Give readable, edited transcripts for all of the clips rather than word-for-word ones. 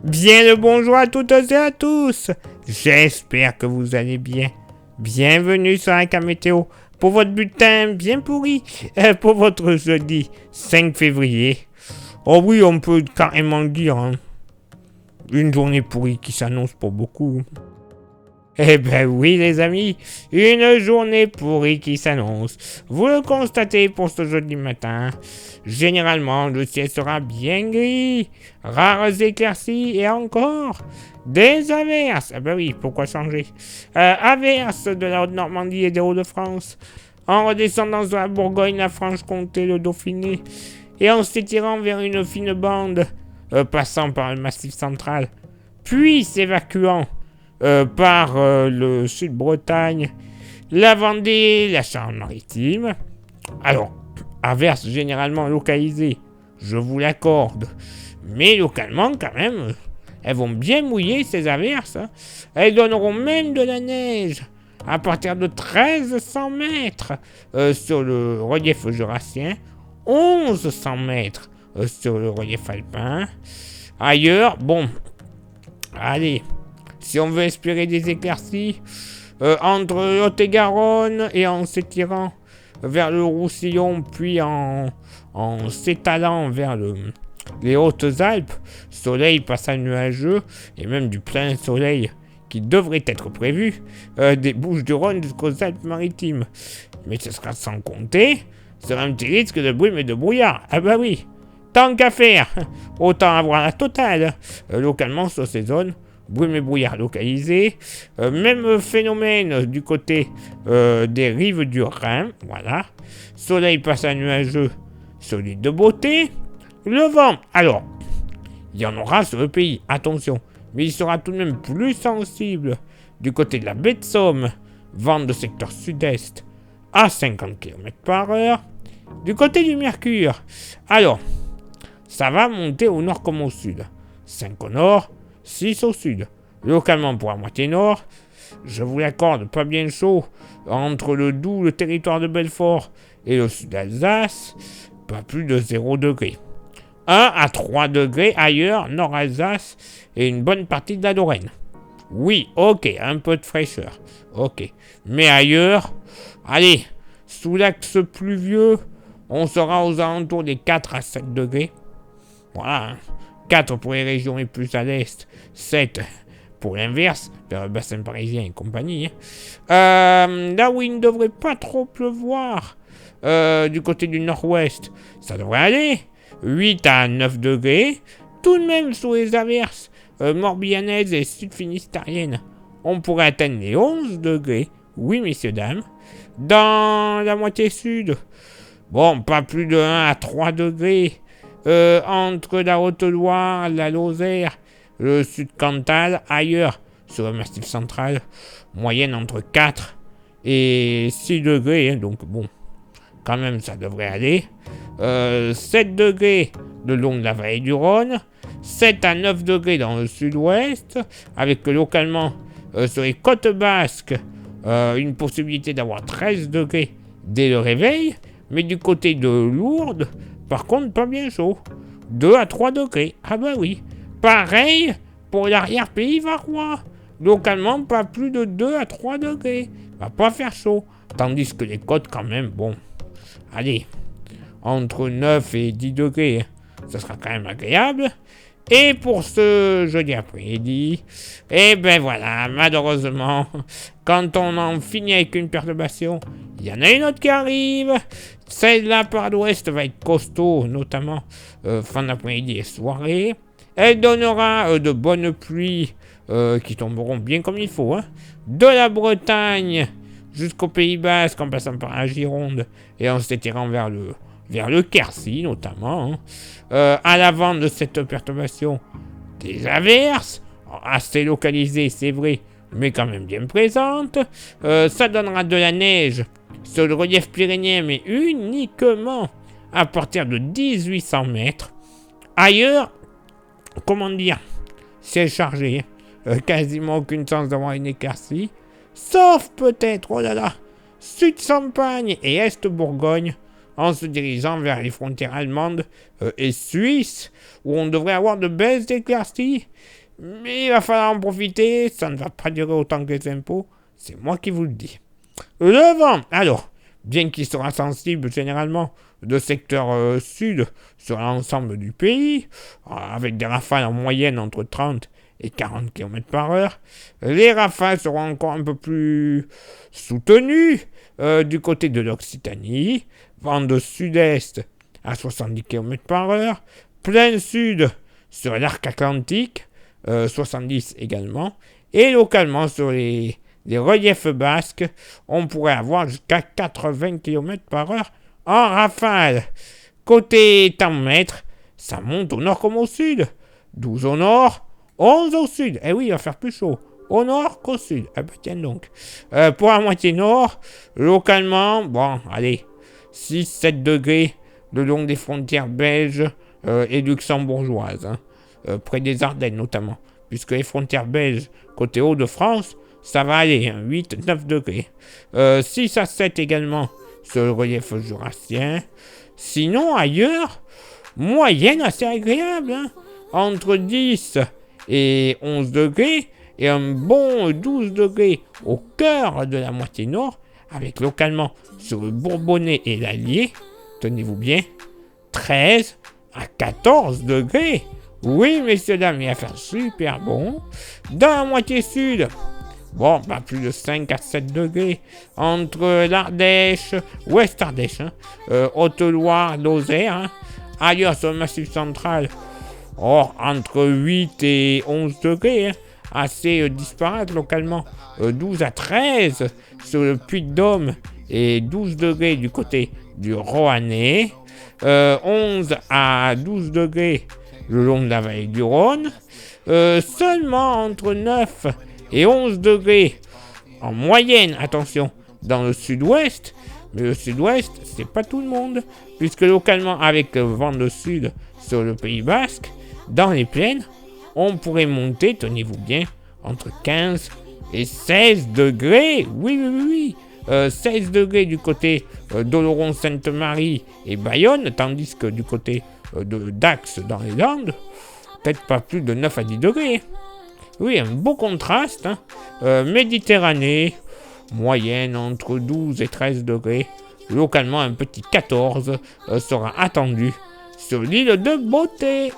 Bien le bonjour à toutes et à tous. J'espère que vous allez bien. Bienvenue sur un cas météo pour votre bulletin bien pourri pour votre jeudi 5 février. Oh oui, on peut carrément le dire. Hein. Une journée pourrie qui s'annonce pour beaucoup. Eh ben oui les amis, une journée pourrie qui s'annonce. Vous le constatez pour ce jeudi matin. Généralement, le ciel sera bien gris, rares éclaircies et encore des averses. Ah ben oui, pourquoi changer averses de la Haute-Normandie et des Hauts-de-France, en redescendant sur la Bourgogne, la Franche-Comté, le Dauphiné, et en s'étirant vers une fine bande, passant par le Massif central, puis s'évacuant par le Sud-Bretagne, la Vendée, la Charente-Maritime. Alors, averses généralement localisées, je vous l'accorde, mais localement quand même, elles vont bien mouiller ces averses. Hein. Elles donneront même de la neige à partir de 1300 mètres sur le relief jurassien, 1100 mètres sur le relief alpin. Ailleurs, bon, allez, si on veut espérer des éclaircies, entre Lot-et-Garonne et en s'étirant vers le Roussillon, puis en s'étalant vers les Hautes-Alpes, soleil passant nuageux, et même du plein soleil qui devrait être prévu, des Bouches-du-Rhône jusqu'aux Alpes-Maritimes. Mais ce sera sans compter sur un petit risque de brume et de brouillard. Ah bah oui, tant qu'à faire, autant avoir la totale, localement sur ces zones. Brume et brouillard localisés, même phénomène du côté des rives du Rhin, voilà. Soleil passant nuageux sur l'île de Beauté. Le vent, alors, il y en aura sur le pays, attention, mais il sera tout de même plus sensible du côté de la baie de Somme, vent de secteur sud-est à 50 km/h. Du côté du Mercure, alors, ça va monter au nord comme au sud, 5 au nord, 6 au sud. Localement pour la moitié nord, je vous l'accorde, pas bien chaud, entre le Doubs, le territoire de Belfort et le sud d'Alsace, pas plus de 0 degré. 1 à 3 degrés ailleurs, Nord-Alsace et une bonne partie de la Lorraine. Oui, ok, un peu de fraîcheur, ok. Mais ailleurs, allez, sous l'axe pluvieux, on sera aux alentours des 4 à 7 degrés. Voilà, 4 pour les régions les plus à l'est, 7 pour l'inverse, vers le bassin parisien et compagnie. Là où il ne devrait pas trop pleuvoir, du côté du nord-ouest, ça devrait aller. 8 à 9 degrés, tout de même sous les averses morbihanaises et sud-finistériennes. On pourrait atteindre les 11 degrés, oui messieurs dames. Dans la moitié sud, bon, pas plus de 1 à 3 degrés. Entre la Haute-Loire, la Lozère, le Sud-Cantal, ailleurs, sur le Massif central, moyenne entre 4 et 6 degrés, hein, donc bon, quand même ça devrait aller. 7 degrés le long de la vallée du Rhône, 7 à 9 degrés dans le sud-ouest, avec localement sur les côtes basques, une possibilité d'avoir 13 degrés dès le réveil, mais du côté de Lourdes, par contre, pas bien chaud. 2 à 3 degrés. Ah bah oui. Pareil pour l'arrière-pays varois. Localement, pas plus de 2 à 3 degrés. Va pas faire chaud. Tandis que les côtes, quand même, bon. Allez, entre 9 et 10 degrés. Ça sera quand même agréable. Et pour ce jeudi après-midi, eh ben voilà, malheureusement, quand on en finit avec une perturbation, il y en a une autre qui arrive. Celle-là par l'ouest va être costaud, notamment fin d'après-midi et soirée. Elle donnera de bonnes pluies qui tomberont bien comme il faut. Hein. De la Bretagne jusqu'au Pays Basque, en passant par la Gironde et en s'étirant vers le Quercy notamment. Hein. À l'avant de cette perturbation, des averses, assez localisées c'est vrai, mais quand même bien présentes. Ça donnera de la neige sur le relief pyrénéen, mais uniquement à partir de 1800 mètres. Ailleurs, comment dire, c'est chargé, quasiment aucune chance d'avoir une éclaircie, sauf peut-être, oh là là, Sud-Champagne et Est-Bourgogne, en se dirigeant vers les frontières allemandes et suisses, où on devrait avoir de belles éclaircies. Mais il va falloir en profiter, ça ne va pas durer autant que les impôts, c'est moi qui vous le dis. Le vent, alors, bien qu'il sera sensible généralement de secteur sud sur l'ensemble du pays, avec des rafales en moyenne entre 30 et 40 km par heure, les rafales seront encore un peu plus soutenues du côté de l'Occitanie, vent de sud-est à 70 km par heure, plein sud sur l'arc atlantique, 70 également, et localement sur les reliefs basques, on pourrait avoir jusqu'à 80 km par heure en rafale. Côté température, ça monte au nord comme au sud. 12 au nord, 11 au sud. Eh oui, il va faire plus chaud au nord qu'au sud. Ah bah tiens donc. Pour la moitié nord, localement, bon, allez, 6-7 degrés le long des frontières belges et luxembourgeoises, hein, près des Ardennes notamment, puisque les frontières belges côté Hauts-de-France, ça va aller, hein, 8-9 degrés. 6 à 7 également sur le relief jurassien. Sinon, ailleurs, moyenne assez agréable, hein, entre 10 et 11 degrés, et un bon 12 degrés au cœur de la moitié nord, avec localement sur le Bourbonnais et l'Allier, tenez-vous bien, 13 à 14 degrés. Oui, messieurs, dames, il va faire super bon. Dans la moitié sud, bon, pas plus de 5 à 7 degrés entre l'Ardèche, Ouest Ardèche, hein, Haute-Loire, Lozère, hein, ailleurs sur le Massif central, entre 8 et 11 degrés, hein, assez disparate localement, 12 à 13 sur le Puy-de-Dôme et 12 degrés du côté du Roannais, 11 à 12 degrés le long de la vallée du Rhône, seulement entre 9 et 11 degrés en moyenne, attention, dans le sud-ouest, mais le sud-ouest, c'est pas tout le monde, puisque localement, avec le vent de sud sur le Pays Basque, dans les plaines, on pourrait monter, tenez-vous bien, entre 15 et 16 degrés, oui, 16 degrés du côté d'Oloron-Sainte-Marie et Bayonne, tandis que du côté de Dax dans les Landes, peut-être pas plus de 9 à 10 degrés. Oui, un beau contraste, hein. Méditerranée, moyenne entre 12 et 13 degrés. Localement, un petit 14 sera attendu sur l'île de Beauté.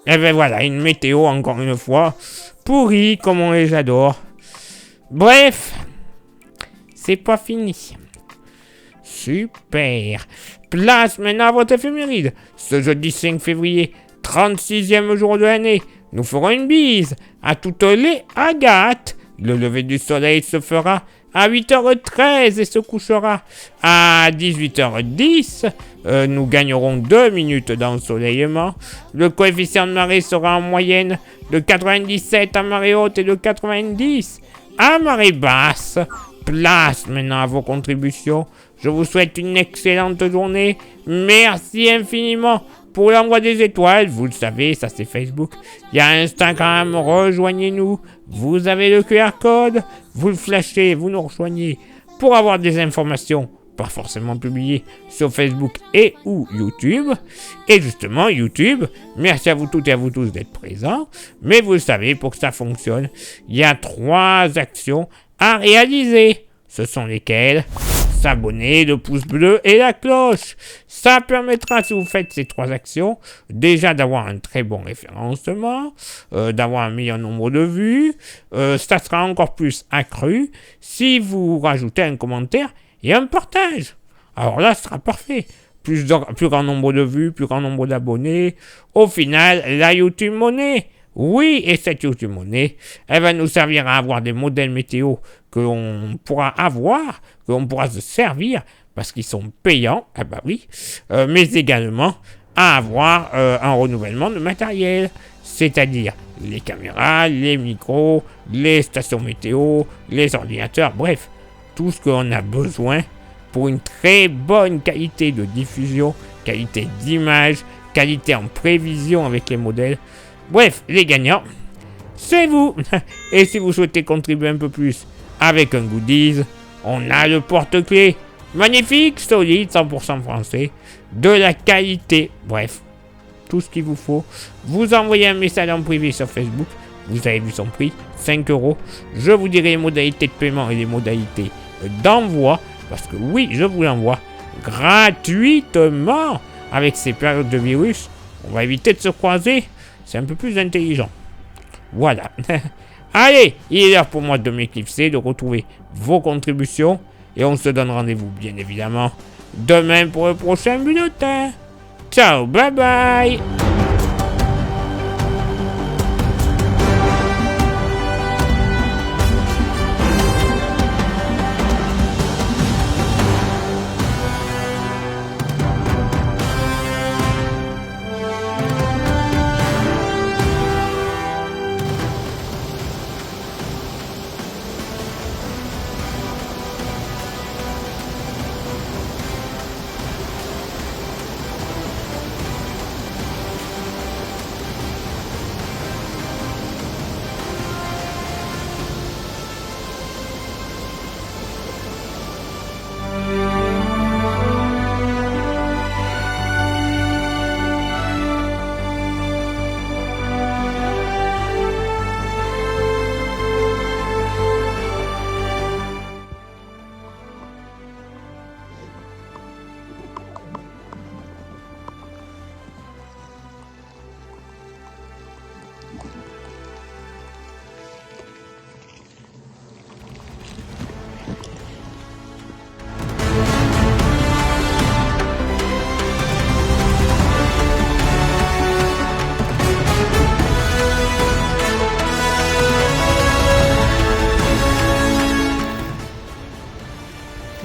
Et ben voilà, une météo, encore une fois, pourrie comme on les adore. Bref, c'est pas fini. Super. Place maintenant à votre éphéméride. Ce jeudi 5 février, 36e jour de l'année, nous ferons une bise à toutes les Agathes. Le lever du soleil se fera à 8h13 et se couchera à 18h10. Nous gagnerons 2 minutes d'ensoleillement. Le coefficient de marée sera en moyenne de 97 à marée haute et de 90 à marée basse. Place maintenant à vos contributions. Je vous souhaite une excellente journée. Merci infiniment pour l'envoi des étoiles. Vous le savez, ça c'est Facebook. Il y a Instagram, rejoignez-nous. Vous avez le QR code. Vous le flashez, vous nous rejoignez pour avoir des informations pas forcément publiées sur Facebook et ou YouTube. Et justement, YouTube, merci à vous toutes et à vous tous d'être présents. Mais vous le savez, pour que ça fonctionne, il y a 3 actions à réaliser. Ce sont lesquelles ? S'abonner, le pouce bleu et la cloche. Ça permettra, si vous faites ces 3 actions, déjà d'avoir un très bon référencement, d'avoir un meilleur nombre de vues. Ça sera encore plus accru si vous rajoutez un commentaire et un partage. Alors là, ce sera parfait. Plus grand nombre de vues, plus grand nombre d'abonnés. Au final, la YouTube Money. Oui, et cette YouTube Money, elle va nous servir à avoir des modèles météo que l'on pourra avoir, que l'on pourra se servir, parce qu'ils sont payants, ah bah oui, mais également à avoir un renouvellement de matériel, c'est-à-dire les caméras, les micros, les stations météo, les ordinateurs, bref, tout ce qu'on a besoin pour une très bonne qualité de diffusion, qualité d'image, qualité en prévision avec les modèles. Bref, les gagnants, c'est vous. Et si vous souhaitez contribuer un peu plus avec un goodies, on a le porte-clés magnifique, solide, 100% français, de la qualité, bref, tout ce qu'il vous faut. Vous envoyez un message en privé sur Facebook, vous avez vu son prix, 5 euros. Je vous dirai les modalités de paiement et les modalités d'envoi, parce que oui, je vous l'envoie gratuitement. Avec ces périodes de virus, on va éviter de se croiser, c'est un peu plus intelligent. Voilà. Allez, il est l'heure pour moi de m'éclipser, de retrouver vos contributions, et on se donne rendez-vous, bien évidemment, demain pour le prochain bulletin. Ciao, bye bye.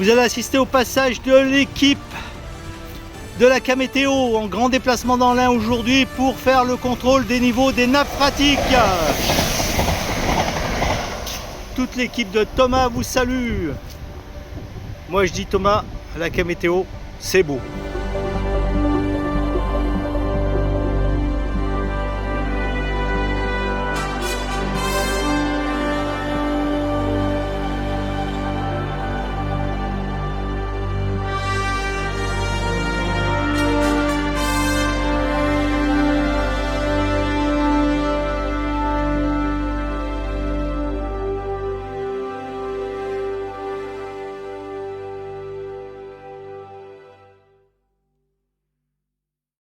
Vous allez assister au passage de l'équipe de la Camétéo en grand déplacement dans l'Ain aujourd'hui pour faire le contrôle des niveaux des nappes phréatiques. Toute l'équipe de Thomas vous salue. Moi je dis Thomas, la Camétéo, c'est beau.